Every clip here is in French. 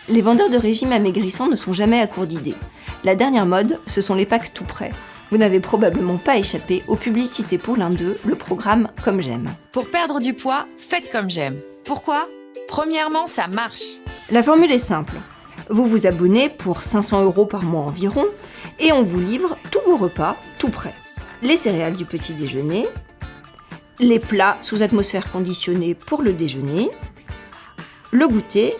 Les vendeurs de régimes amaigrissants ne sont jamais à court d'idées. La dernière mode, ce sont les packs tout prêts. Vous n'avez probablement pas échappé aux publicités pour l'un d'eux, le programme Comme J'aime. Pour perdre du poids, faites comme j'aime. Pourquoi ? Premièrement, ça marche. La formule est simple. Vous vous abonnez pour 500 € par mois environ et on vous livre tous vos repas tout prêts. Les céréales du petit déjeuner, les plats sous atmosphère conditionnée pour le déjeuner, le goûter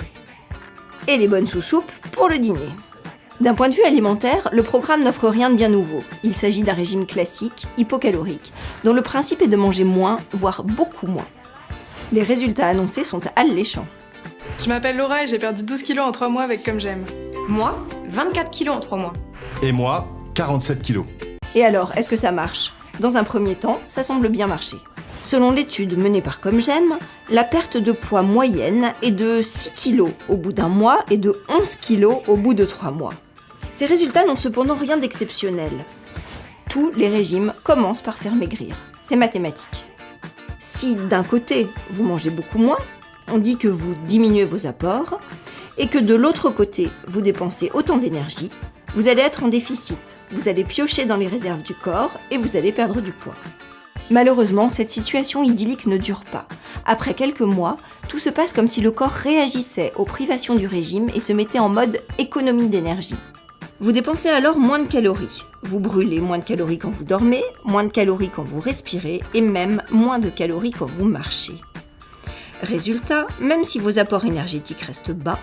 et les bonnes sous-soupes pour le dîner. D'un point de vue alimentaire, le programme n'offre rien de bien nouveau. Il s'agit d'un régime classique, hypocalorique, dont le principe est de manger moins, voire beaucoup moins. Les résultats annoncés sont alléchants. Je m'appelle Laura et j'ai perdu 12 kilos en 3 mois avec Comme J'aime. Moi, 24 kilos en 3 mois. Et moi, 47 kilos. Et alors, est-ce que ça marche ? Dans un premier temps, ça semble bien marcher. Selon l'étude menée par Comme J'aime, la perte de poids moyenne est de 6 kg au bout d'un mois et de 11 kg au bout de 3 mois. Ces résultats n'ont cependant rien d'exceptionnel. Tous les régimes commencent par faire maigrir. C'est mathématique. Si d'un côté, vous mangez beaucoup moins, on dit que vous diminuez vos apports, et que de l'autre côté, vous dépensez autant d'énergie, vous allez être en déficit, vous allez piocher dans les réserves du corps et vous allez perdre du poids. Malheureusement, cette situation idyllique ne dure pas. Après quelques mois, tout se passe comme si le corps réagissait aux privations du régime et se mettait en mode économie d'énergie. Vous dépensez alors moins de calories. Vous brûlez moins de calories quand vous dormez, moins de calories quand vous respirez et même moins de calories quand vous marchez. Résultat, même si vos apports énergétiques restent bas,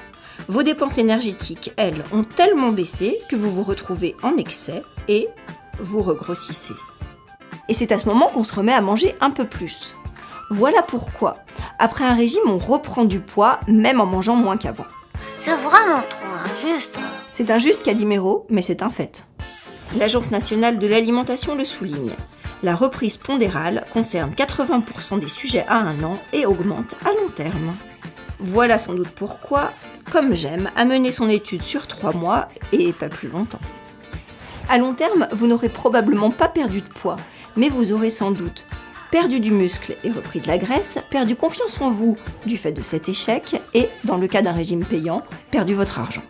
vos dépenses énergétiques, elles, ont tellement baissé que vous vous retrouvez en excès et vous regrossissez. Et c'est à ce moment qu'on se remet à manger un peu plus. Voilà pourquoi, après un régime, on reprend du poids, même en mangeant moins qu'avant. C'est vraiment trop injuste. C'est injuste, Calimero, mais c'est un fait. L'Agence nationale de l'alimentation le souligne. La reprise pondérale concerne 80% des sujets à 1 an et augmente à long terme. Voilà sans doute pourquoi, Comme J'aime, a mené son étude sur 3 mois et pas plus longtemps. À long terme, vous n'aurez probablement pas perdu de poids, mais vous aurez sans doute perdu du muscle et repris de la graisse, perdu confiance en vous du fait de cet échec et, dans le cas d'un régime payant, perdu votre argent.